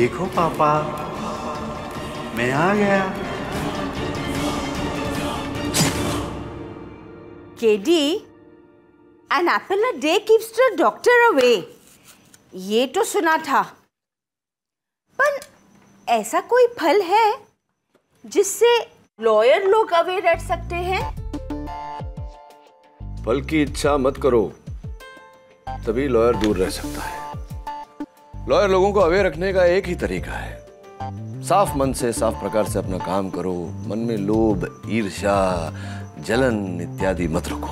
देखो पापा, मैं आ गया। KD, an apple a day keeps the doctor away. ये तो सुना था, पर ऐसा कोई फल है जिससे लॉयर लोग अवे रह सकते हैं? फल की इच्छा मत करो, तभी लॉयर दूर रह सकता है। लॉयर लोगों को अवे रखने का एक ही तरीका है, साफ मन से साफ प्रकार से अपना काम करो। मन में लोभ, ईर्ष्या, जलन इत्यादि मत रखो।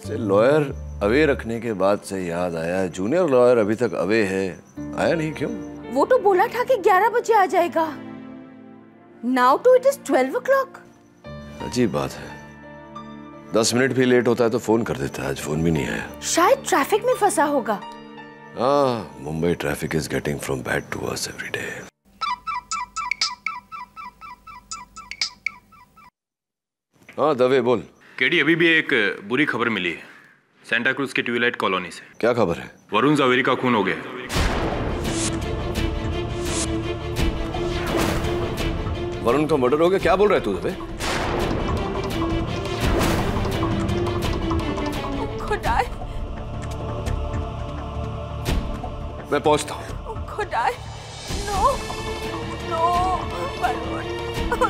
से लॉयर अवे रखने के बाद से याद आया, जूनियर लॉयर अभी तक अवे है, आया नहीं क्यों? वो तो बोला था कि 11 बजे आ जाएगा। Now to it is 12 o'clock. अजीब बात है, 10 मिनट भी लेट होता है तो फोन कर देता है, आज फोन भी नहीं आया। शायद ट्रैफिक में फंसा होगा। हाँ, Mumbai traffic is getting from bad to worse every day. हाँ दवे बोल। केडी, अभी भी एक बुरी खबर मिली है सेंटा क्रूज के ट्विलाइट कॉलोनी से। क्या खबर है? वरुण जावेरी का खून हो गया। वरुण का मर्डर हो गया? क्या बोल रहा है तू दवे? खुदाई, मैं पहुंचता हूँ। खुदाई, no, no, Varun, no.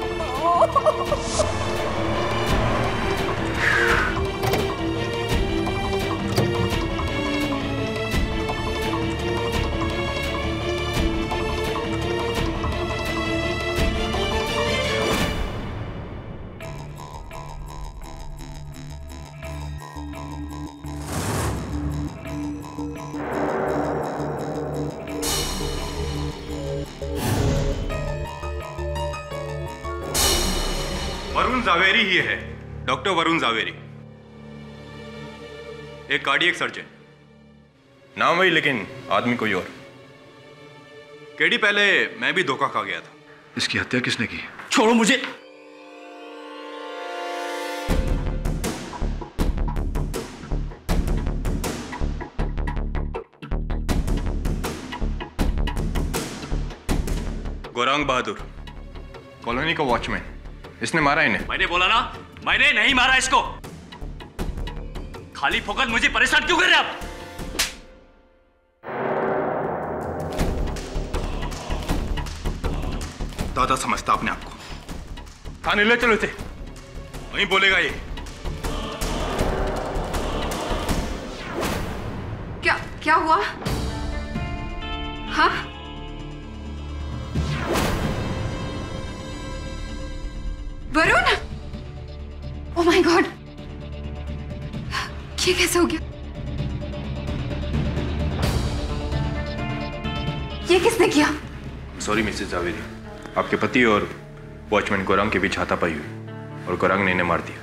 Varun Javeri ही है, डॉक्टर वरुण जावेरी, एक कार्डियक सर्जन। नाम वही लेकिन आदमी कोई और। केडी, पहले मैं भी धोखा खा गया था। इसकी हत्या किसने की? छोड़ो मुझे। गौरांग बहादुर, कॉलोनी का वॉचमैन, इसने मारा इन्हें। मैंने बोला ना, मैंने नहीं मारा इसको। खाली फोकट मुझे परेशान क्यों कर रहे आप? दादा समझता अपने आप को। थाने ले चलो इसे, वहीं बोलेगा ये। क्या हुआ? हाँ, वरुण, ओह माय गॉड, ये कैसे हो गया? ये किसने किया? सॉरी मिसेस जावेरी, आपके पति और वॉचमैन गौरांग के बीच हाथापाई हुई और गौरांग ने इन्हें मार दिया।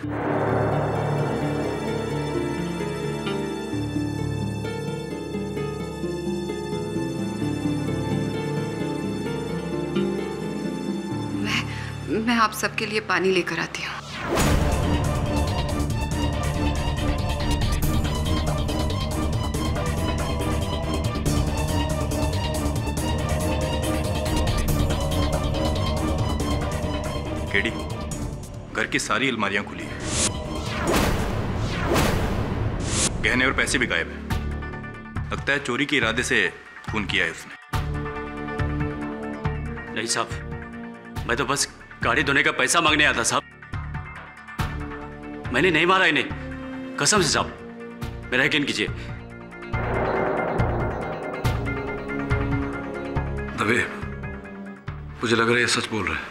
मैं आप सबके लिए पानी लेकर आती हूँ। केडी, घर की सारी अलमारियां खुली हैं, गहने और पैसे भी गायब हैं। लगता है चोरी के इरादे से खून किया है उसने। नहीं साहब, मैं तो बस गाड़ी धोने का पैसा मांगने आया था साहब। मैंने नहीं मारा इन्हें, कसम से साहब, मेरा यकीन कीजिए। दवे, मुझे लग रहा है ये सच बोल रहा है,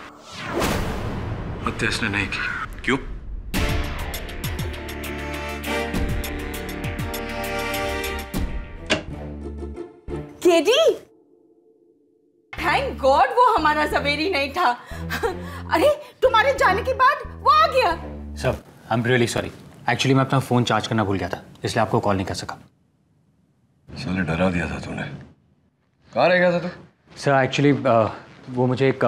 हत्या इसने नहीं की। क्यों? केडी, थैंक गॉड वो हमारा ज़वेरी नहीं था। अरे तुम्हारे जाने के बाद वो आ गया। Sir, I am really sorry. Actually मैं अपना फोन चार्ज करना भूल गया था, इसलिए आपको कॉल नहीं कर सका। साले डरा दिया था तूने। कहाँ रह गया था तू? सर एक्चुअली वो मुझे एक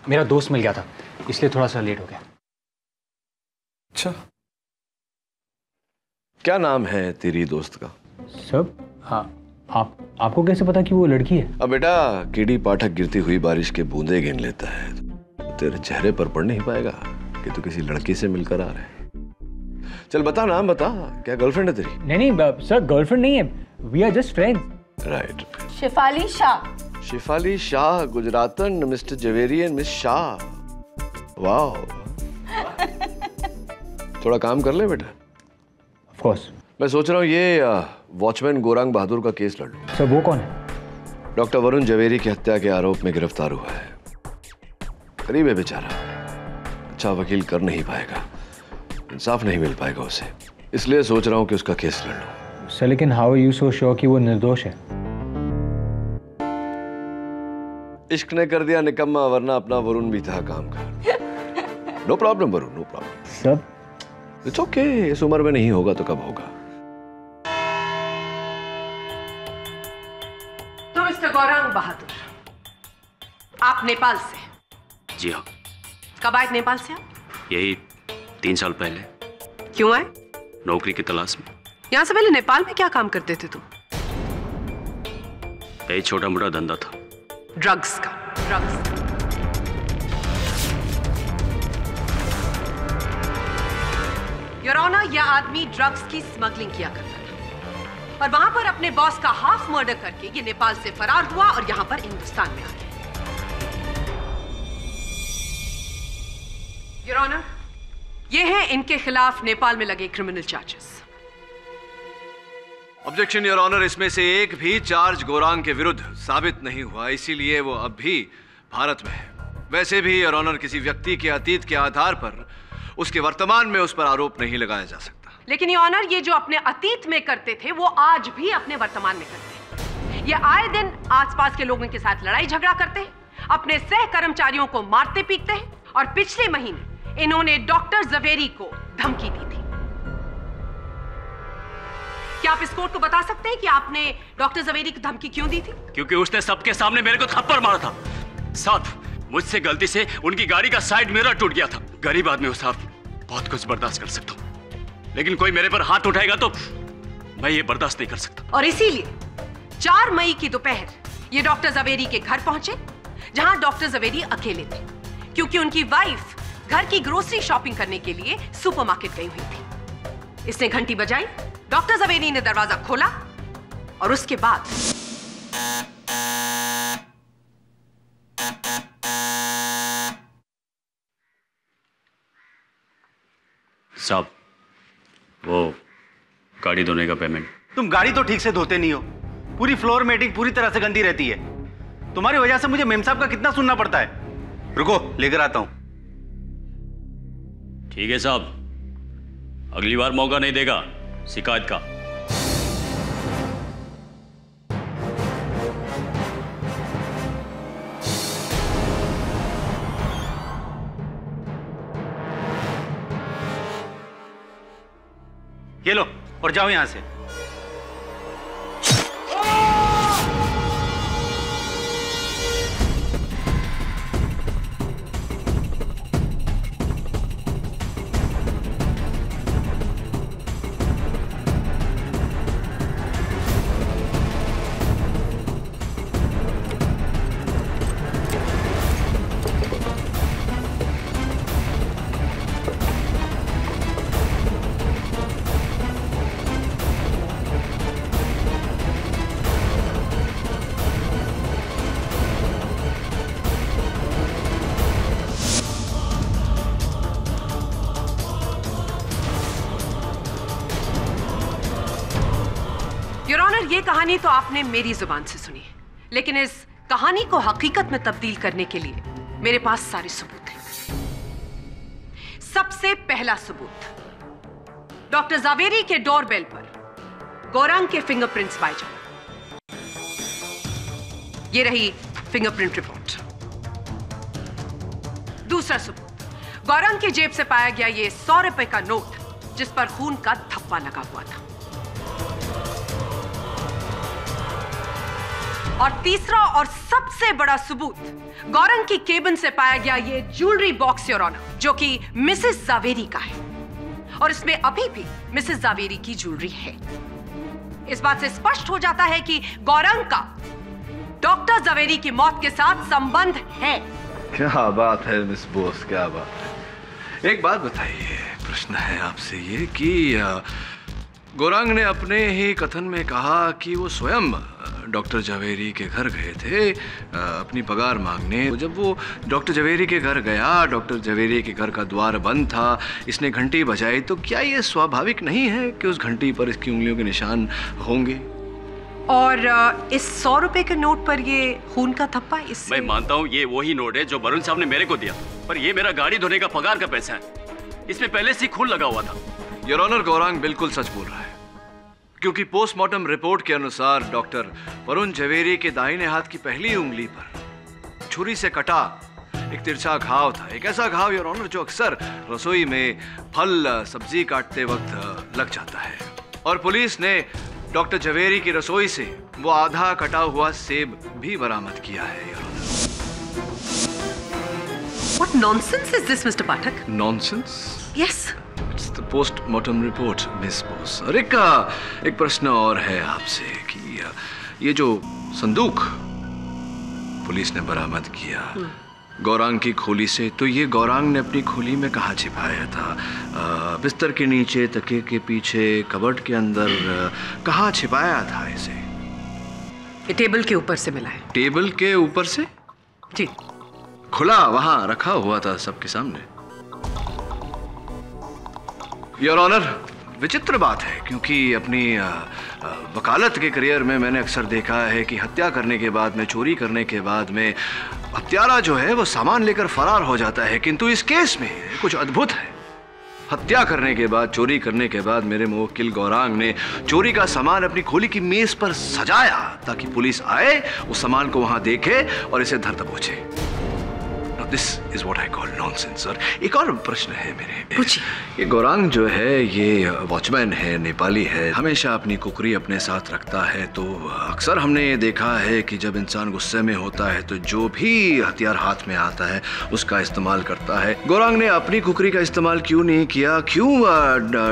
मेरा दोस्त मिल गया था, इसलिए थोड़ा सा लेट हो गया। अच्छा, क्या नाम है तेरी दोस्त का? सर, हाँ, आपको कैसे पता कि वो लड़की है? अब बेटा, केडी पाठक गिरती हुई बारिश के बूंदे गिन लेता है, तेरे चेहरे पर पढ़ नहीं पाएगा कि तू किसी लड़की से मिलकर आ रहा है। चल बता, नाम बता, क्या गर्लफ्रेंड है तेरी? नहीं सर, गर्लफ्रेंड नहीं है, we are just friends. Right. Shifali Shah. Shifali Shah, गुजरातन, mister Javeri and miss Shah. वाह। थोड़ा काम कर ले बेटा। Of course. मैं सोच रहा हूँ ये वॉचमैन गोरांग बहादुर का केस लड़ लूं। सर वो कौन है? डॉक्टर वरुण जवेरी की हत्या के आरोप में गिरफ्तार हुआ है। गरीब है बेचारा, अच्छा वकील कर नहीं पाएगा, इंसाफ नहीं मिल पाएगा उसे, इसलिए सोच रहा हूँ कि उसका केस लड़ लूं। सर लेकिन how are you so sure कि वो निर्दोष है? इश्क ने कर दिया निकम्मा, वरना अपना वरुण भी था काम का। No problem Varun, no problem. Sir it's okay, इस उम्र में नहीं होगा तो कब होगा। तो मिस्टर गौरांग बहादुर, आप नेपाल से? जी हाँ। कब आए नेपाल से आप? यही 3 साल पहले। क्यों आए? नौकरी की तलाश में। यहाँ से पहले नेपाल में क्या काम करते थे तुम? यही छोटा मोटा धंधा था। ड्रग्स का? ड्रग्स। योर ऑनर, यह आदमी ड्रग्स की स्मगलिंग किया करता था और वहां पर अपने बॉस का हाफ मर्डर करके ये नेपाल से फरार हुआ और यहां पर हिंदुस्तान में आ गया। योर ऑनर, ये हैं इनके खिलाफ नेपाल में लगे criminal charges. Objection your honour, इसमें से एक भी चार्ज गोरांग के विरुद्ध साबित नहीं हुआ, इसीलिए वो अब भी भारत में है। वैसे भी योर ऑनर, किसी व्यक्ति के अतीत के आधार पर उसके वर्तमान में उस पर आरोप नहीं लगाया जा सकता। लेकिन ये ऑनर, ये जो अपने अतीत में करते थे वो आज भी अपने वर्तमान में करते हैं। ये आए दिन आसपास के लोगों के साथ लड़ाई झगड़ा करते हैं, अपने सह कर्मचारियों को मारते पीटते हैं और पिछले महीने इन्होंने डॉक्टर जवेरी को धमकी दी थी। क्या आप इस कोर्ट को बता सकते हैं कि आपने डॉक्टर जवेरी को धमकी क्यों दी थी? क्योंकि उसने सबके सामने मेरे को थप्पड़ मारा था। साहब, मुझसे गलती से उनकी गाड़ी का साइड मिरर टूट गया था। गरीब आदमी हूं साहब, बहुत कुछ बर्दाश्त कर सकता हूं, लेकिन कोई मेरे पर हाथ उठाएगा तो मैं ये बर्दाश्त नहीं कर सकता। और इसीलिए 4 मई की दोपहर ये डॉक्टर जवेरी के घर पहुंचे, जहां डॉक्टर जवेरी अकेले थे, क्योंकि उनकी वाइफ घर की ग्रोसरी शॉपिंग करने के लिए सुपरमार्केट गई हुई थी। इसने घंटी बजाई, डॉक्टर जवेरी ने दरवाजा खोला और उसके बाद साहब, वो गाड़ी धोने का पेमेंट। तुम गाड़ी तो ठीक से धोते नहीं हो, पूरी फ्लोर मेटिंग पूरी तरह से गंदी रहती है। तुम्हारी वजह से मुझे मेम साहब का कितना सुनना पड़ता है। रुको, लेकर आता हूं। ठीक है साहब, अगली बार मौका नहीं देगा शिकायत का। ये लो और जाओ यहां से। योर ऑनर, ये कहानी तो आपने मेरी जुबान से सुनी है, लेकिन इस कहानी को हकीकत में तब्दील करने के लिए मेरे पास सारे सबूत हैं। सबसे पहला सबूत, डॉक्टर जावेरी के डोरबेल पर गौरांग के फिंगरप्रिंट्स पाए जाए। ये रही फिंगरप्रिंट रिपोर्ट। दूसरा सबूत, गौरांग की जेब से पाया गया ये 100 रुपए का नोट जिस पर खून का धब्बा लगा हुआ था। और तीसरा और सबसे बड़ा सबूत, गौरंग की केबिन से पाया गया ये ज्वेलरी बॉक्स योर ऑनर, जो कि मिसेस जावेरी का है और इसमें अभी भी मिसेस जावेरी की ज्वेलरी है। इस बात से स्पष्ट हो जाता है कि गौरंग का डॉक्टर जवेरी की मौत के साथ संबंध है। क्या बात है मिस बोस, क्या बात है। एक बात बताइए, प्रश्न है आपसे ये कि गौरांग ने अपने ही कथन में कहा कि वो स्वयं डॉक्टर जवेरी के घर गए थे अपनी पगार मांगने। जब वो डॉक्टर जवेरी के घर गया, डॉक्टर जवेरी के घर का द्वार बंद था, इसने घंटी बजाई, तो क्या ये स्वाभाविक नहीं है कि उस घंटी पर इसकी उंगलियों के निशान होंगे? और इस 100 रुपए के नोट पर ये खून का थप्पा? इस मैं मानता हूँ ये वही नोट है जो वरुण साहब ने मेरे को दिया, पर ये मेरा गाड़ी धोने का पगार का पैसा है। इसमें पहले से खून लगा हुआ था। योर ऑनर, गौरांग बिल्कुल सच बोल रहा है, क्योंकि पोस्टमार्टम रिपोर्ट के अनुसार डॉक्टर वरुण जवेरी के दाहिने हाथ की पहली उंगली पर छुरी से कटा एक तिरछा घाव था। एक ऐसा घाव योर ऑनर जो अक्सर रसोई में फल सब्जी काटते वक्त लग जाता है। और पुलिस ने डॉक्टर जवेरी की रसोई से वो आधा कटा हुआ सेब भी बरामद किया है your honour. What nonsense is this, Mr. Pathak? Nonsense? Yes. It's the post-mortem report, Miss Bose. और एक प्रश्न और है आपसे कि ये जो संदूक पुलिस ने बरामद किया गौरांग की खोली से, तो ये गौरांग ने अपनी खोली में कहाँ छिपाया था? बिस्तर के नीचे, तकिए के पीछे, कबर्ड के अंदर, कहाँ छिपाया था इसे? ये टेबल के ऊपर से मिला है। टेबल के ऊपर से? जी। खुला वहां रखा हुआ था सबके सामने। योर ऑनर, विचित्र बात है, क्योंकि अपनी वकालत के करियर में मैंने अक्सर देखा है कि हत्या करने के बाद में, चोरी करने के बाद में हत्यारा जो है वो सामान लेकर फरार हो जाता है, किंतु इस केस में कुछ अद्भुत है। हत्या करने के बाद, चोरी करने के बाद मेरे मुवक्किल गौरांग ने चोरी का सामान अपनी खोली की मेज पर सजाया ताकि पुलिस आए, उस सामान को वहां देखे और इसे धर दबोचे। This is what I call nonsense, sir. एक और प्रश्न है मेरे। पूछिए। ये गौरांग जो है ये वॉचमैन है, नेपाली है, हमेशा अपनी कुकरी अपने साथ रखता है। तो अक्सर हमने ये देखा है कि जब इंसान गुस्से में होता है तो जो भी हथियार हाथ में आता है उसका इस्तेमाल करता है। गौरांग ने अपनी कुकरी का इस्तेमाल क्यों नहीं किया? क्यों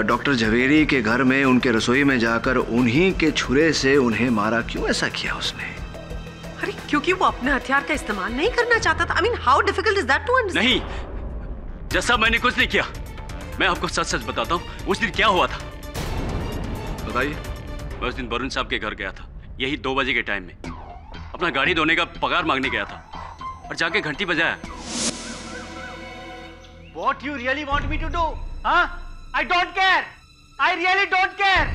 डॉक्टर जवेरी के घर में उनके रसोई में जाकर उन्हीं के छुरे से उन्हें मारा? क्यों ऐसा किया उसने? अरे क्योंकि वो अपने हथियार का इस्तेमाल नहीं करना चाहता था। I mean, how difficult is that to understand? नहीं, जैसा मैंने कुछ नहीं किया। मैं आपको सच सच बताता हूँ, उस दिन क्या हुआ था। बताइए। मैं उस दिन वरुण साहब के घर गया था, यही 2 बजे के टाइम में। अपना गाड़ी धोने का पगार मांगने गया था और जाके घंटी बजाया। What you really want me to do? Huh? I don't care. I really don't care.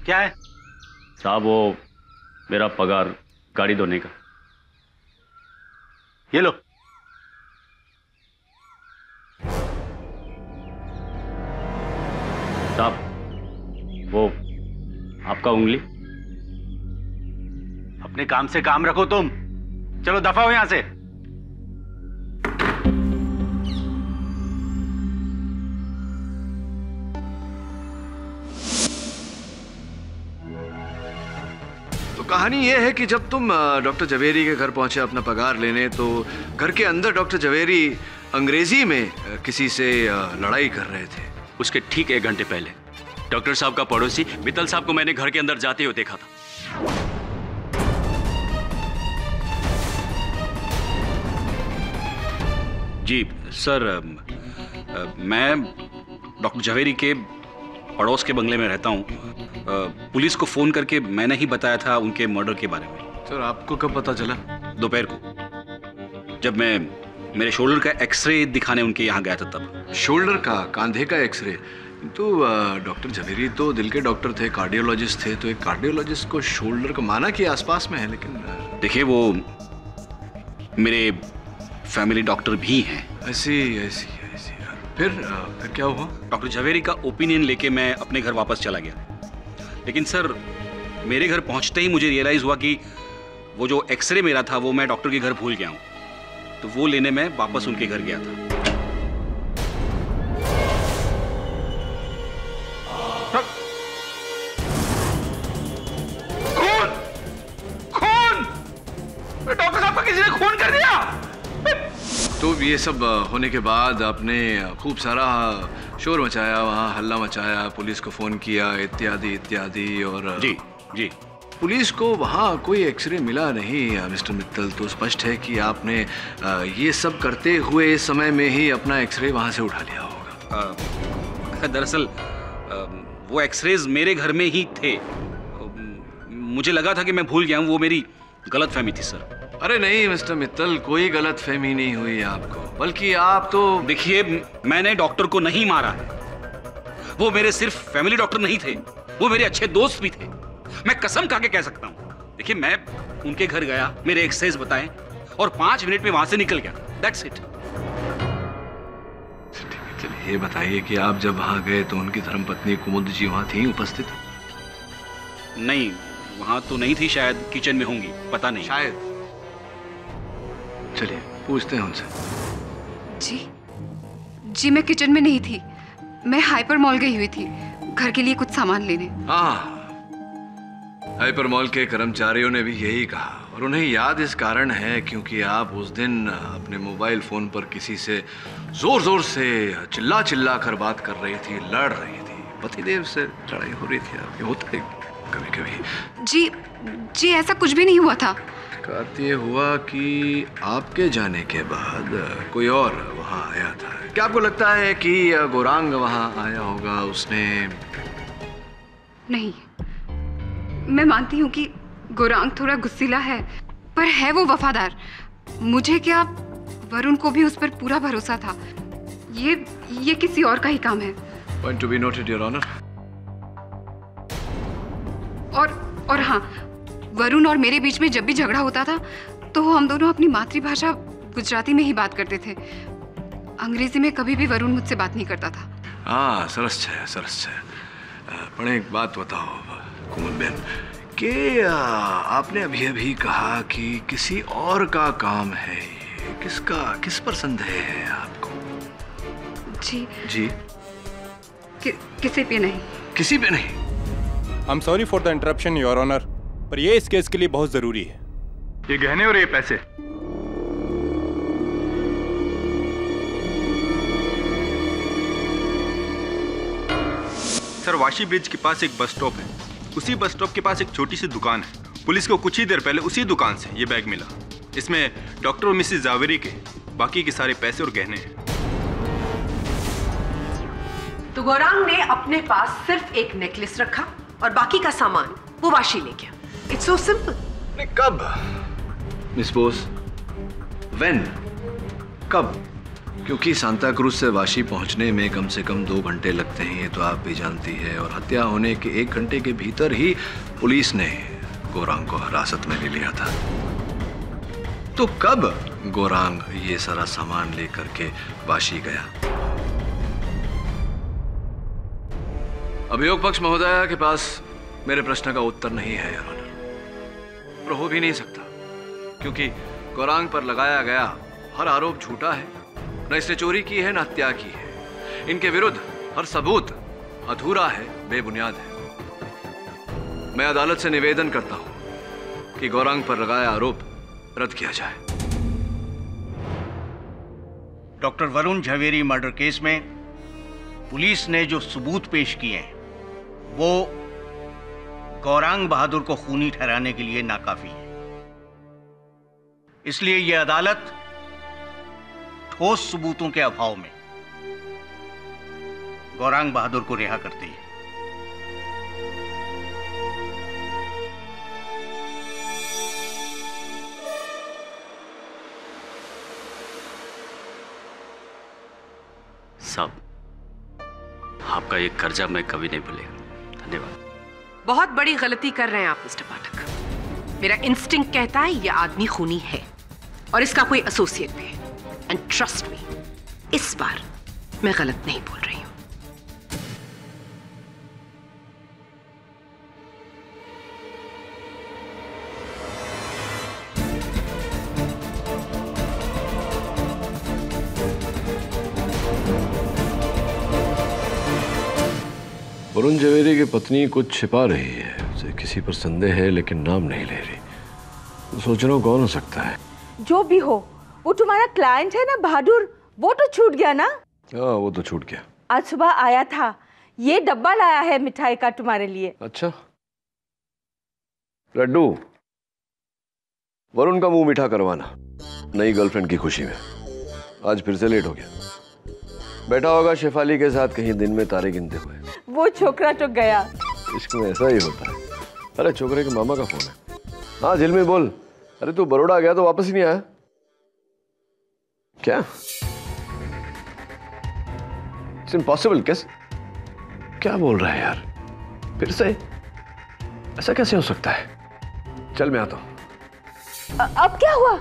क्या है साहब? वो मेरा पगार गाड़ी धोने का। ये लो। साहब, वो आपका उंगली। अपने काम से काम रखो तुम। चलो दफा हो यहां से। कहानी यह है कि जब तुम डॉक्टर जवेरी के घर पहुंचे अपना पगार लेने, तो घर के अंदर डॉक्टर जवेरी अंग्रेजी में किसी से लड़ाई कर रहे थे। उसके ठीक 1 घंटे पहले डॉक्टर साहब का पड़ोसी मित्तल साहब को मैंने घर के अंदर जाते हुए देखा था। जी सर, मैं डॉक्टर जवेरी के पड़ोस के बंगले में रहता हूँ। पुलिस को फोन करके मैंने ही बताया था उनके मर्डर के बारे में। सर, आपको कब पता चला? दोपहर को, जब मैं मेरे शोल्डर का एक्सरे दिखाने उनके यहाँ गया था तब। शोल्डर का, कांधे का एक्सरे? तो डॉक्टर जवेरी तो दिल के डॉक्टर थे, कार्डियोलॉजिस्ट थे, तो एक कार्डियोलॉजिस्ट को शोल्डर का माना कि आसपास में है, लेकिन देखिए वो मेरे फैमिली डॉक्टर भी हैं। ऐसी फिर क्या हुआ? डॉक्टर जवेरी का ओपिनियन लेके मैं अपने घर वापस चला गया, लेकिन सर मेरे घर पहुंचते ही मुझे रियलाइज हुआ कि वो जो एक्सरे मेरा था वो मैं डॉक्टर के घर भूल गया हूं, तो वो लेने मैं वापस उनके घर गया था। खून! खून! ये सब होने के बाद आपने खूब सारा शोर मचाया, वहाँ हल्ला मचाया, पुलिस को फोन किया, इत्यादि इत्यादि। और जी जी, पुलिस को वहाँ कोई एक्सरे मिला नहीं मिस्टर मित्तल। तो स्पष्ट है कि आपने ये सब करते हुए इस समय में ही अपना एक्सरे वहाँ से उठा लिया होगा। दरअसल वो एक्सरेज मेरे घर में ही थे। मुझे लगा था कि मैं भूल गया हूँ, वो मेरी गलतफहमी थी सर। अरे नहीं मिस्टर मित्तल, कोई गलतफहमी नहीं हुई आपको, बल्कि आप तो देखिए, मैंने डॉक्टर को नहीं मारा है। वो मेरे सिर्फ फैमिली डॉक्टर नहीं थे, वो मेरे अच्छे दोस्त भी थे। मैं कसम खा के कह सकता हूँ। देखिए, मैं उनके घर गया, मेरे एक्सरसाइज बताए और 5 मिनट में वहां से निकल गया। That's it. चलिए ये बताइए कि आप जब वहां गए तो उनकी धर्मपत्नी कुमुद जी वहां थी उपस्थित? नहीं, वहां तो नहीं थी, शायद किचन में होंगी, पता नहीं। शायद। चलिए पूछते हैं उनसे। जी मैं किचन में नहीं थी, मैं हाइपर मॉल गई हुई थी घर के लिए कुछ सामान लेने। हाँ, हाइपर मॉल के कर्मचारियों ने भी यही कहा, और उन्हें याद इस कारण है क्योंकि आप उस दिन अपने मोबाइल फोन पर किसी से जोर जोर से चिल्ला चिल्ला कर बात कर रही थी, लड़ रही थी। पतिदेव से लड़ाई हो रही थी आपकी, होता है कभी कभी। जी ऐसा कुछ भी नहीं हुआ था। ये हुआ कि आपके जाने के बाद कोई और वहां आया था। क्या आपको लगता है कि गौरांग वहां आया होगा? उसने नहीं, मैं मानती हूँ कि गौरांग थोड़ा गुस्सीला है, पर है वो वफादार। मुझे क्या, वरुण को भी उस पर पूरा भरोसा था। ये किसी और का ही काम है। Point to be noted your honour. और हाँ, वरुण और मेरे बीच में जब भी झगड़ा होता था तो हम दोनों अपनी मातृभाषा गुजराती में ही बात करते थे। अंग्रेजी में कभी भी वरुण मुझसे बात नहीं करता था। हाँ, सरस है। पण एक बात बताओ कुमुद बहन, कि आपने अभी कहा कि किसी और का काम है, किस पर संदेह है आपको? जी किसी पे नहीं। किसी पे नहीं? I am sorry for the interruption your honour, पर ये इस केस के लिए बहुत जरूरी है। ये गहने और ये पैसे। सर, वाशी ब्रिज के पास एक बस स्टॉप है, उसी बस स्टॉप के पास एक छोटी सी दुकान है। पुलिस को कुछ ही देर पहले उसी दुकान से ये बैग मिला। इसमें डॉक्टर और मिसेस जावेरी के बाकी के सारे पैसे और गहने हैं। तो गौरांग ने अपने पास सिर्फ एक नेकलेस रखा और बाकी का सामान वो वाशी ले गया। It's so simple. कब मिस बोस? व्हेन? कब? क्योंकि सांता क्रूज से वाशी पहुंचने में कम से कम 2 घंटे लगते हैं, ये तो आप भी जानती है। और हत्या होने के 1 घंटे के भीतर ही पुलिस ने गौरांग को हिरासत में ले लिया था। तो कब गौरांग ये सारा सामान लेकर के वाशी गया? अभियोग पक्ष महोदया के पास मेरे प्रश्न का उत्तर नहीं है योर ऑनर, और हो भी नहीं सकता, क्योंकि गौरांग पर लगाया गया हर आरोप झूठा है। न इसने चोरी की है, न हत्या की है। इनके विरुद्ध हर सबूत अधूरा है, बेबुनियाद है। मैं अदालत से निवेदन करता हूं कि गौरांग पर लगाया आरोप रद्द किया जाए। Doctor Varun Jhaveri murder case में पुलिस ने जो सबूत पेश किए हैं वो गौरांग बहादुर को खूनी ठहराने के लिए नाकाफी है। इसलिए यह अदालत ठोस सबूतों के अभाव में गौरांग बहादुर को रिहा करती है। साहब, आपका ये कर्जा मैं कभी नहीं भूलेगा। धन्यवाद। बहुत बड़ी गलती कर रहे हैं आप मिस्टर पाठक। मेरा इंस्टिंक्ट कहता है ये आदमी खूनी है और इसका कोई एसोसिएट भी है। एंड ट्रस्ट मी, इस बार मैं गलत नहीं बोल रही हूं। वरुण झवेरी की पत्नी कुछ छिपा रही है, उसे किसी पर संदेह है लेकिन नाम नहीं ले रही। तो सोच रहा हूं कौन हो सकता है। जो भी हो, वो तुम्हारा क्लाइंट है ना बहादुर, वो तो छूट गया ना? हाँ वो तो छूट गया। आज सुबह आया था, ये डब्बा लाया है मिठाई का तुम्हारे लिए। अच्छा लड्डू, वरुण का मुंह मीठा करवाना नई गर्लफ्रेंड की खुशी में। आज फिर से लेट हो गया, बैठा होगा शेफाली के साथ कहीं दिन में तारे गिनते हुए। वो छोकरा तो गया। इश्क में ऐसा ही होता है। अरे छोकरे के मामा का फोन है। हाँ झिलमी बोल। अरे तू बड़ौदा गया तो वापस ही नहीं आया क्या? It's impossible. कैसे, क्या बोल रहा है यार? फिर से ऐसा कैसे हो सकता है? चल मैं आता हूं। अब क्या हुआ?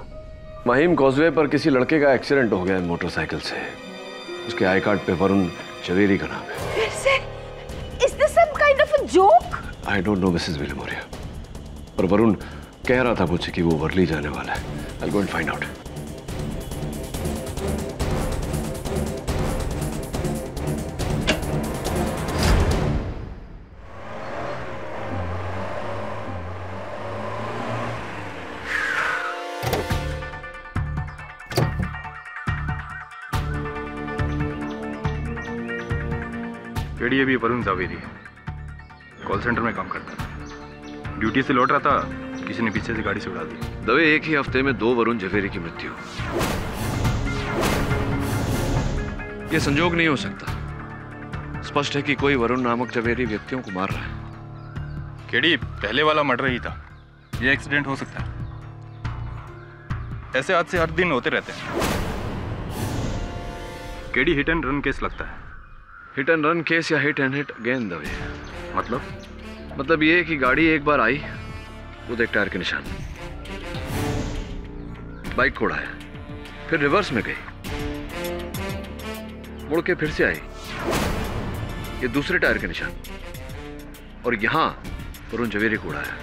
माहिम कॉजवे पर किसी लड़के का एक्सीडेंट हो गया है मोटरसाइकिल से। उसके आई कार्ड पे वरुण झवेरी का नाम है। फिर से? Is this some kind of a joke? I don't know Mrs Vilimoria, पर वरुण कह रहा था मुझसे कि वो वर्ली जाने वाला है। I'll go and find out. KD अभी वरुण जावेरी है, कॉल सेंटर में काम करता था। ड्यूटी से लौट रहा था, किसी ने पीछे से गाड़ी से उड़ा दी। दवे एक ही हफ्ते में 2 वरुण झवेरी की मृत्यु। यह संजोग नहीं हो सकता। स्पष्ट है कि कोई वरुण नामक झवेरी व्यक्तियों को मार रहा है। केडी पहले वाला मर्डर ही था, यह एक्सीडेंट हो सकता है। ऐसे हादसे हर दिन होते रहते हैं। KD hit and run case लगता है। हिट एंड रन केस या hit and hit again Dave? मतलब ये कि गाड़ी एक बार आई, वो देख टायर के निशान, बाइक को उड़ाया, फिर रिवर्स में गई, मुड़ के फिर से आई, ये दूसरे टायर के निशान, और यहां वरुण झवेरी को उड़ाया।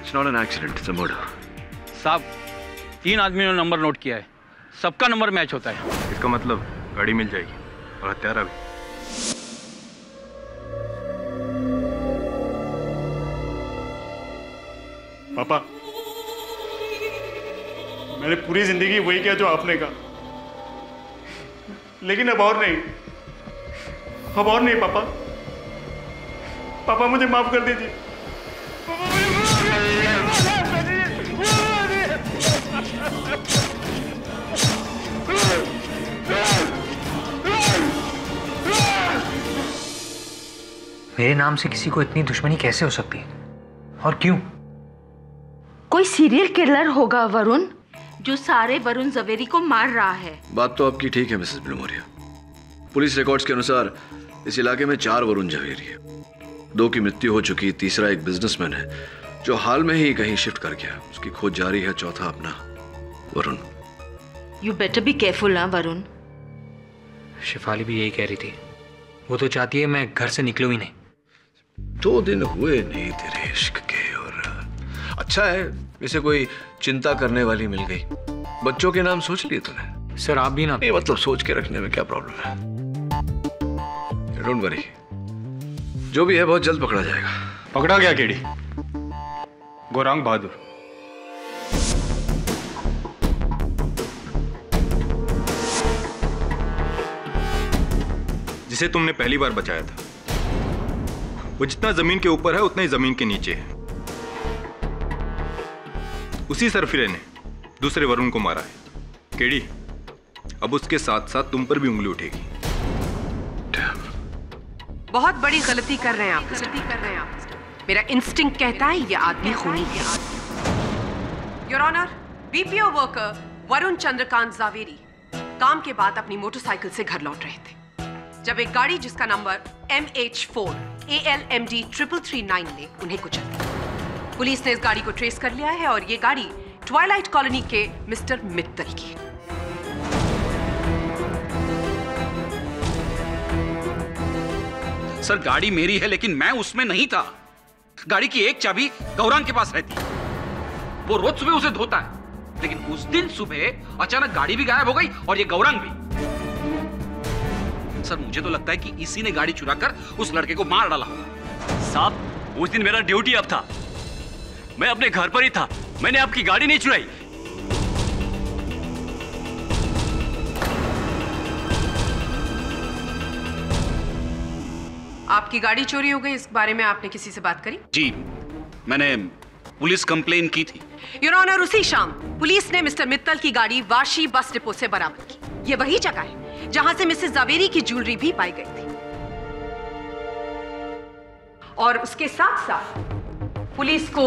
It's not an accident, it's a murder. साहब 3 आदमियों ने नंबर नोट किया है, सबका नंबर मैच होता है। इसका मतलब गाड़ी मिल जाएगी और हत्यारा भी। पापा, मैंने पूरी जिंदगी वही किया जो आपने कहा, लेकिन अब और नहीं, अब और नहीं पापा। पापा मुझे माफ कर दीजिए। पापा मुझे मेरे नाम से किसी को इतनी दुश्मनी कैसे हो सकती है और क्यों? कोई सीरियल किलर होगा वरुण, जो सारे वरुण झवेरी को मार रहा है। बात तो आपकी ठीक है मिसेस विलिमोरिया। पुलिस रिकॉर्ड्स के अनुसार इस इलाके में 4 वरुण झवेरी है। 2 की मृत्यु हो चुकी, तीसरा एक बिजनेसमैन है जो हाल में ही कहीं शिफ्ट कर गया, उसकी खोज जारी है। चौथा अपना Varun. You better be careful ना वरुण। शेफाली भी यही कह रही थी, वो तो चाहती है मैं घर से निकलूं ही नहीं। 2 दिन हुए नहीं तेरे इश्क के, और अच्छा है इसे कोई चिंता करने वाली मिल गई। बच्चों के नाम सोच लिए तूने? सर आप भी ना। नहीं मतलब सोच के रखने में क्या प्रॉब्लम है? डोंट वरी, जो भी है बहुत जल्द पकड़ा जाएगा। पकड़ा गया केडी, गौरांग बहादुर। जिसे तुमने पहली बार बचाया था। वो जितना जमीन के ऊपर है उतना ही जमीन के नीचे है। उसी सरफिरे ने दूसरे वरुण को मारा है। केडी अब उसके साथ साथ तुम पर भी उंगली उठेगी। बहुत बड़ी गलती कर रहे हैं आप। मेरा इंस्टिंक्ट कहता है ये आदमी खूनी है। Your honour, BPO worker Varun Chandrakant Javeri काम के बाद अपनी मोटरसाइकिल से घर लौट रहे थे जब एक गाड़ी जिसका नंबर MH4 ALMD 3339 ने उन्हें कुचल दिया। पुलिस ने इस गाड़ी को ट्रेस कर लिया है और ये गाड़ी ट्वाइलाइट कॉलोनी के मिस्टर मित्तल की। सर गाड़ी मेरी है लेकिन मैं उसमें नहीं था। गाड़ी की एक चाबी गौरांग के पास रहती है, वो रोज सुबह उसे धोता है, लेकिन उस दिन सुबह अचानक गाड़ी भी गायब हो गई और ये गौरांग भी। सर मुझे तो लगता है कि इसी ने गाड़ी चुराकर उस लड़के को मार डाला। साहब उस दिन मेरा ड्यूटी अब था, मैं अपने घर पर ही था, मैंने आपकी गाड़ी नहीं चुराई। आपकी गाड़ी चोरी हो गई, इस बारे में आपने किसी से बात करी? जी, मैंने पुलिस कंप्लेन की थी। योर ऑनर, उसी शाम पुलिस ने मिस्टर मित्तल की गाड़ी वाशी बस डिपो से बरामद की। ये वही जगह है जहां से मिसेस जावेरी की ज्वेलरी भी पाई गई थी, और उसके साथ साथ पुलिस को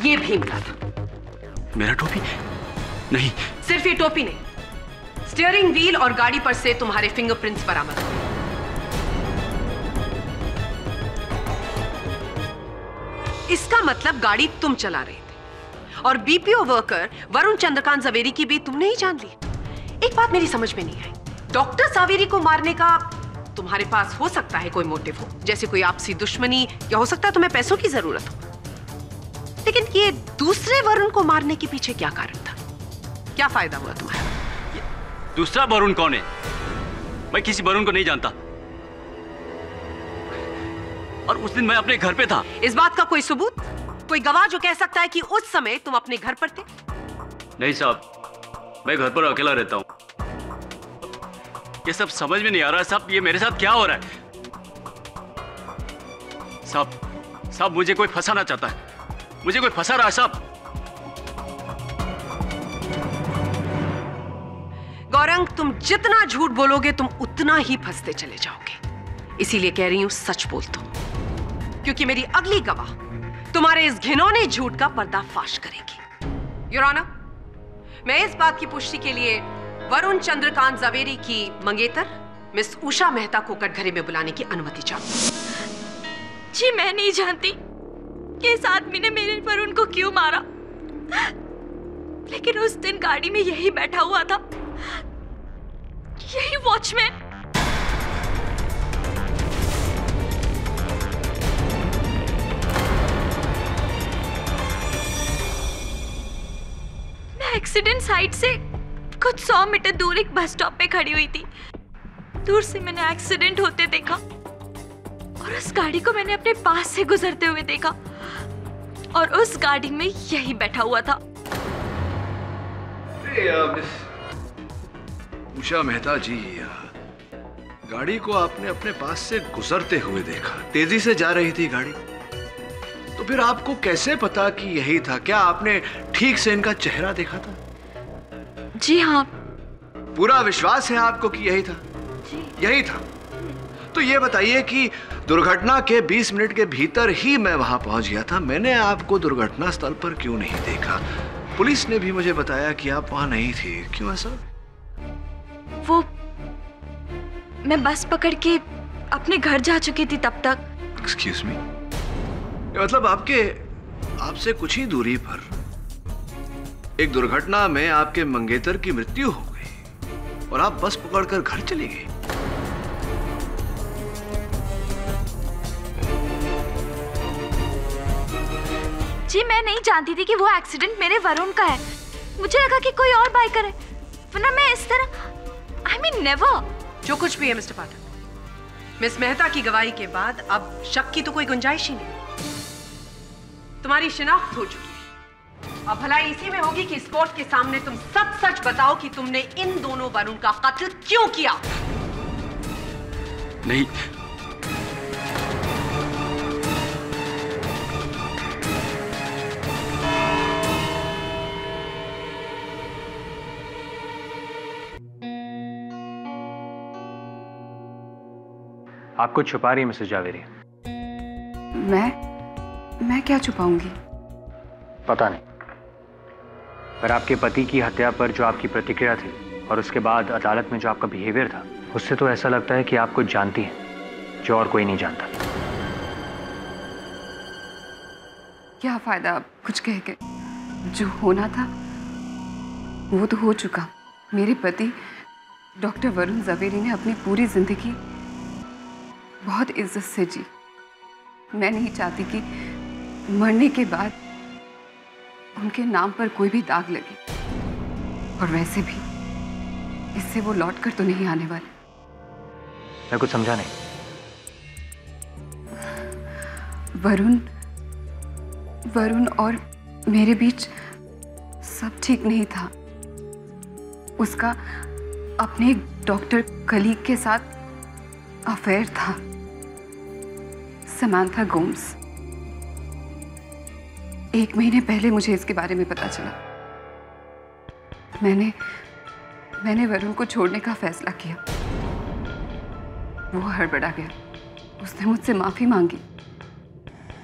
ये भी मिला था। मेरा टोपी? नहीं। सिर्फ ये टोपी नहीं, स्टीयरिंग व्हील और गाड़ी पर से तुम्हारे फिंगरप्रिंट्स बरामद हुए। इसका मतलब गाड़ी तुम चला रहे थे और बीपीओ वर्कर वरुण चंद्रकांत जावेरी की भी तुमने ही जान ली। एक बात मेरी समझ में नहीं आई, डॉक्टर जावेरी को मारने का तुम्हारे पास हो सकता है कोई मोटिव हो, जैसे कोई आपसी दुश्मनी, या हो सकता है तुम्हें पैसों की जरूरत हो, लेकिन ये दूसरे वरुण को मारने के पीछे क्या कारण था? क्या फायदा हुआ तुम्हारा? दूसरा वरुण कौन है? मैं किसी वरुण को नहीं जानता, और उस दिन मैं अपने घर पे था। इस बात का कोई सबूत, कोई गवाह जो कह सकता है कि उस समय तुम अपने घर पर थे? नहीं साहब, मैं घर पर अकेला रहता हूं। ये सब समझ में नहीं आ रहा है साहब, ये मेरे साथ क्या हो रहा है? साहब मुझे कोई फंसाना चाहता है, मुझे कोई फंसा रहा है साहब। गौरंग, तुम जितना झूठ बोलोगे तुम उतना ही फंसते चले जाओगे, इसीलिए कह रही हूं सच बोल दो, क्योंकि मेरी अगली गवाह तुम्हारे इस घिनौने झूठ का पर्दाफाश करेगी। योर ऑनर, मैं इस बात की पुष्टि के लिए वरुण चंद्रकांत जावेरी की मंगेतर मिस उषा मेहता को कटघरे में बुलाने की अनुमति चाहूं। जी, मैं नहीं जानती कि इस आदमी ने मेरे वरुण को क्यों मारा, लेकिन उस दिन गाड़ी में यही बैठा हुआ था, यही वॉचमैन। मैं एक्सीडेंट साइट से कुछ 100 मीटर दूर एक बस स्टॉप पे खड़ी हुई थी। दूर से मैंने एक्सीडेंट होते देखा और उस गाड़ी को मैंने अपने पास से गुजरते हुए देखा, और उस गाड़ी में यही बैठा हुआ था। उषा मेहता जी, गाड़ी को आपने अपने पास से गुजरते हुए देखा, तेजी से जा रही थी गाड़ी, तो फिर आपको कैसे पता कि यही था? क्या आपने ठीक से इनका चेहरा देखा था? जी हाँ। पूरा विश्वास है आपको कि यही था? जी। यही था। तो ये बताइए कि दुर्घटना के 20 मिनट के भीतर ही मैं वहां पहुंच गया था, मैंने आपको दुर्घटना स्थल पर क्यों नहीं देखा? पुलिस ने भी मुझे बताया कि आप वहां नहीं थी, क्यों ऐसा? वो मैं बस पकड़ के अपने घर जा चुकी थी तब तक। एक्सक्यूज मी, मतलब आपसे कुछ ही दूरी पर एक दुर्घटना में आपके मंगेतर की मृत्यु हो गई और आप बस पकड़कर घर चली गई। जी, मैं नहीं जानती थी कि वो एक्सीडेंट मेरे वरुण का है। मुझे लगा कि कोई और बाइकर है, वरना मैं इस तरह I mean never। जो कुछ भी है मिस्टर पाठक, मिस मेहता की गवाही के बाद अब शक की तो कोई गुंजाइश ही नहीं। तुम्हारी शिनाख्त हो चुकी है, अब भलाई इसी में होगी कि इस कोर्ट के सामने तुम सच सच बताओ कि तुमने इन दोनों वरुण का कत्ल क्यों किया। नहीं, आप कुछ छुपा रही है मिसेस जावेरी। मैं क्या छुपाऊंगी? पता नहीं, पर आपके पति की हत्या पर जो आपकी प्रतिक्रिया थी और उसके बाद अदालत में जो आपका बिहेवियर था, उससे तो ऐसा लगता है कि आप कुछ जानती हैं जो और कोई नहीं जानता। क्या फायदा अब कुछ कह के? जो होना था वो तो हो चुका। मेरे पति डॉक्टर वरुण जावेरी ने अपनी पूरी जिंदगी बहुत इज्जत से जी। मैं नहीं चाहती कि मरने के बाद उनके नाम पर कोई भी दाग लगे, और वैसे भी इससे वो लौट कर तो नहीं आने वाले। मैं कुछ समझा नहीं। वरुण और मेरे बीच सब ठीक नहीं था। उसका अपने डॉक्टर कलीग के साथ अफेयर था। समांथा गोम्स। 1 महीने पहले मुझे इसके बारे में पता चला। मैंने वरुण को छोड़ने का फैसला किया। वो हड़बड़ा गया। उसने मुझसे माफी मांगी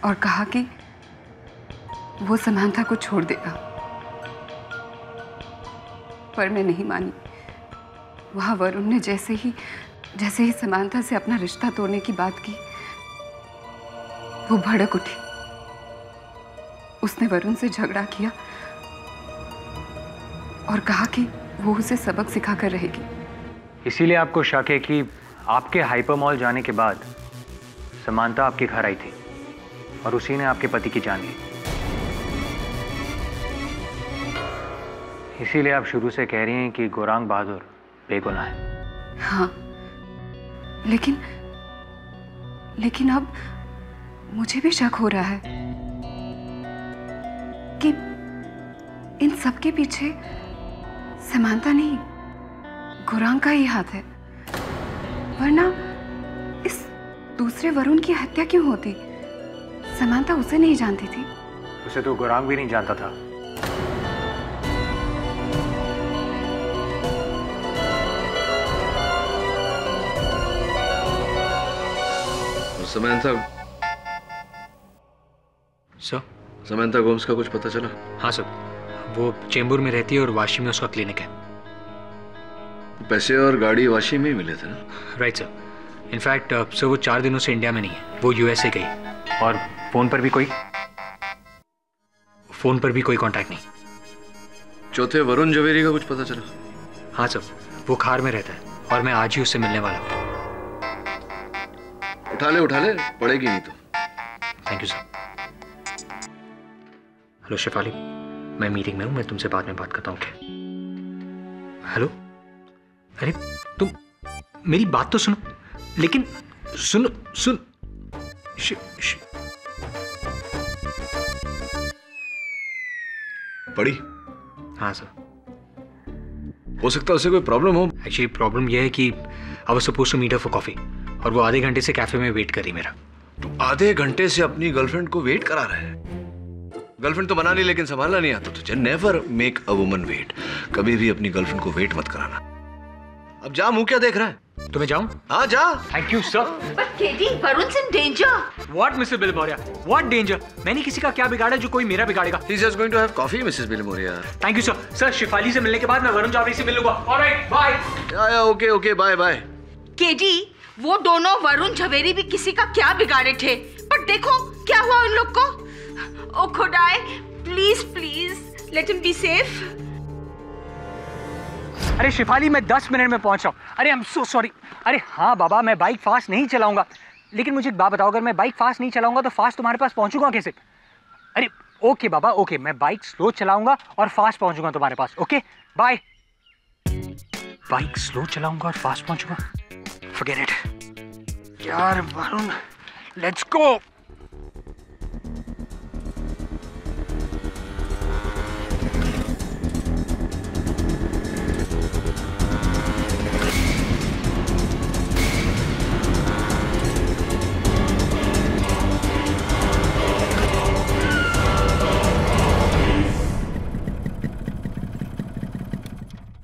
और कहा कि वो समांथा को छोड़ देगा, पर मैं नहीं मानी। वहां वरुण ने जैसे ही समांथा से अपना रिश्ता तोड़ने की बात की, वो भड़क उठी। उसने वरुण से झगड़ा किया और कहा कि वो उसे सबक सिखाकर रहेगी। इसीलिए आपको शक है कि आपके हाइपर मॉल जाने के बाद समांथा आपके घर आई थी और उसी ने आपके पति की जान ली। इसीलिए आप शुरू से कह रही हैं कि गौरांग बहादुर बेगुनाह है। हाँ, लेकिन अब मुझे भी शक हो रहा है कि इन सब के पीछे समांथा नहीं, गौरांग का ही हाथ है। वरना इस दूसरे वरुण की हत्या क्यों होती? समांथा उसे नहीं जानती थी। उसे तो गौरांग भी नहीं जानता था। समांथा गोम्स का कुछ पता चला? हाँ सर, वो चेंबूर में रहती है और वाशी में उसका क्लिनिक है। पैसे और गाड़ी वाशी में ही मिले थे ना? Right sir. इनफैक्ट सर वो 4 दिनों से इंडिया में नहीं है, वो यूएसए गई। और फोन पर भी कोई कांटेक्ट नहीं। चौथे वरुण झवेरी का कुछ पता चला? हाँ सर, वो खार में रहता है और मैं आज ही उससे मिलने वाला हूँ। उठा ले, पड़ेगी नहीं तो। Thank you sir. Hello Shefali, मैं मीटिंग में हूँ, मैं तुमसे बाद में बात करता हूँ। क्या? हेलो, अरे तुम मेरी बात तो सुनो, लेकिन सुन पड़ी? हाँ सर। हो सकता है उसे कोई प्रॉब्लम हो। एक्चुअली प्रॉब्लम यह है कि I was supposed to meet her for coffee और वो आधे घंटे से कैफे में वेट कर रही मेरा। तो आधे घंटे से अपनी गर्लफ्रेंड को वेट करा रहा है? गर्लफ्रेंड तो बना ली लेकिन संभालना नहीं आता तुझे। Never make a woman wait. कभी भी अपनी गर्लफ्रेंड को वेट मत कराना। अब जा, मुंह क्या देख रहा है? तो मैं जाऊं? हाँ जा। Thank you sir. But Katie, Varun's in danger. What, Mr. Bilmoria? What danger? मैंने किसी का क्या बिगाड़ा जो कोई मेरा बिगाड़ेगा? He's just going to have coffee, Mrs. Bilmoria. Thank you sir. Sir Shefali से मिलने के बाद मैं वरुण जावरी से मिल लूंगा। Alright, bye. Okay, bye. KD, वो दोनों वरुण झवेरी भी किसी का क्या बिगाड़े थे, पर देखो क्या हुआ उन लोग को। ओ खुदाए, please let him be safe. अरे शिफाली, मैं 10 मिनट में पहुंच रहा हूँ। अरे आई एम सो सॉरी। अरे हाँ बाबा, मैं बाइक फास्ट नहीं चलाऊंगा, लेकिन मुझे एक बात बताओ, अगर मैं बाइक फास्ट नहीं चलाऊंगा तो फास्ट तुम्हारे पास पहुंचूंगा कैसे? अरे ओके बाबा, ओके, मैं बाइक स्लो चलाऊंगा और फास्ट पहुंचूंगा तुम्हारे पास। Okay bye. बाइक स्लो चलाऊंगा और फास्ट पहुंचूंगा, फॉरगेट इट यार। Varun, let's go.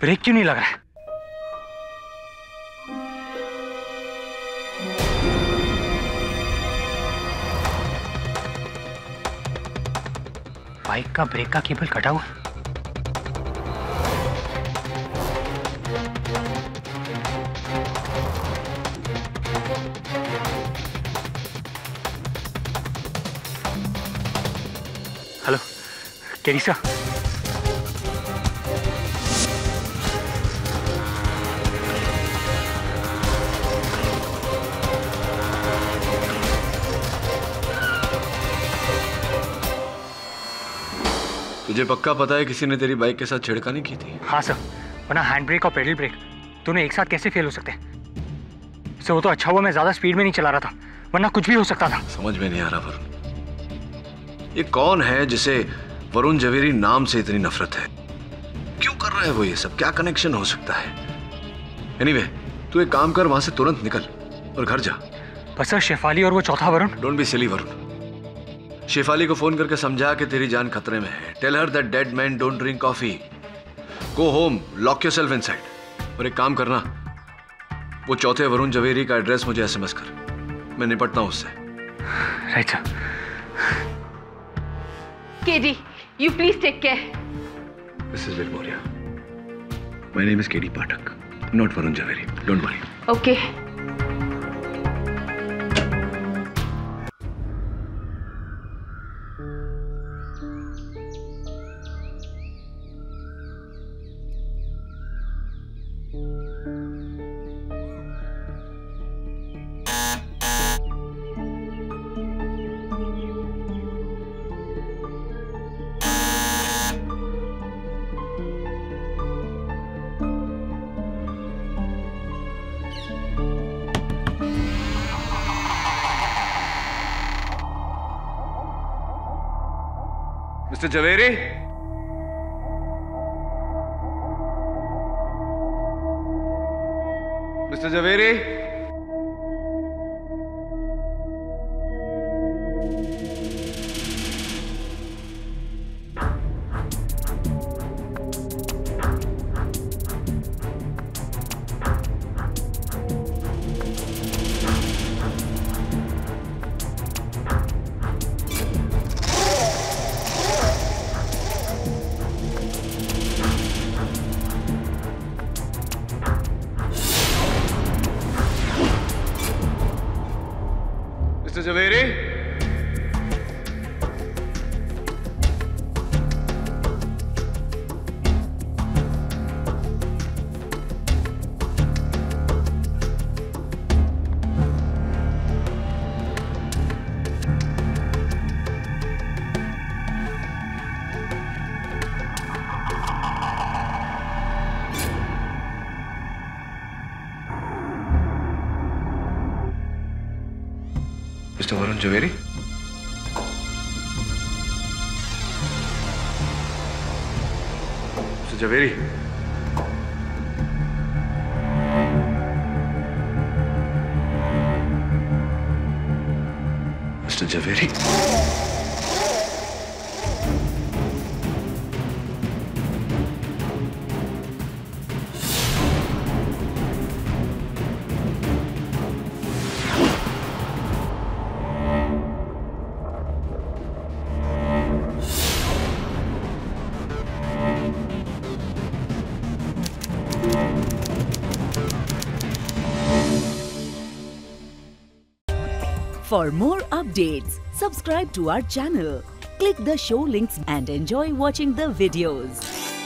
ब्रेक क्यों नहीं लग रहा है? बाइक का ब्रेक का केबल कटा हुआ। हेलो टेरिसा, तुझे पक्का पता है किसी ने तेरी बाइक के साथ छेड़खानी की थी? हाँ सर, वरना हैंड ब्रेक और पेडल ब्रेक दोनों एक साथ कैसे फेल हो सकते हैं? सर वो तो अच्छा हुआ मैं ज्यादा स्पीड में नहीं चला रहा था, वरना कुछ भी हो सकता था। समझ में नहीं आ रहा वरुण, ये कौन है जिसे वरुण झवेरी नाम से इतनी नफरत है? क्यों कर रहा है वो ये सब? क्या कनेक्शन हो सकता है? एनीवे, तू एक काम कर, वहां से तुरंत निकल और घर जा। पर सर शेफाली और वो चौथा Varun. Don't be silly Varun. Shefali को फोन करके समझा कि तेरी जान खतरे में है। Tell her that dead man don't drink coffee. Go home, lock yourself inside. और एक काम करना, वो चौथे वरुण जवेरी का एड्रेस मुझे एसएमएस कर, मैं निपटता हूं उससे। Right sir. KD, you please take care. Mrs. Vilmoria, my name is KD Pathak, not Varun Jhaveri. Don't worry. Okay. Mister Javeri, mister Javeri, mister Javeri, mister Varun Javeri, mister Javeri, mister Javeri, For more updates, subscribe to our channel, click the show links and enjoy watching the videos.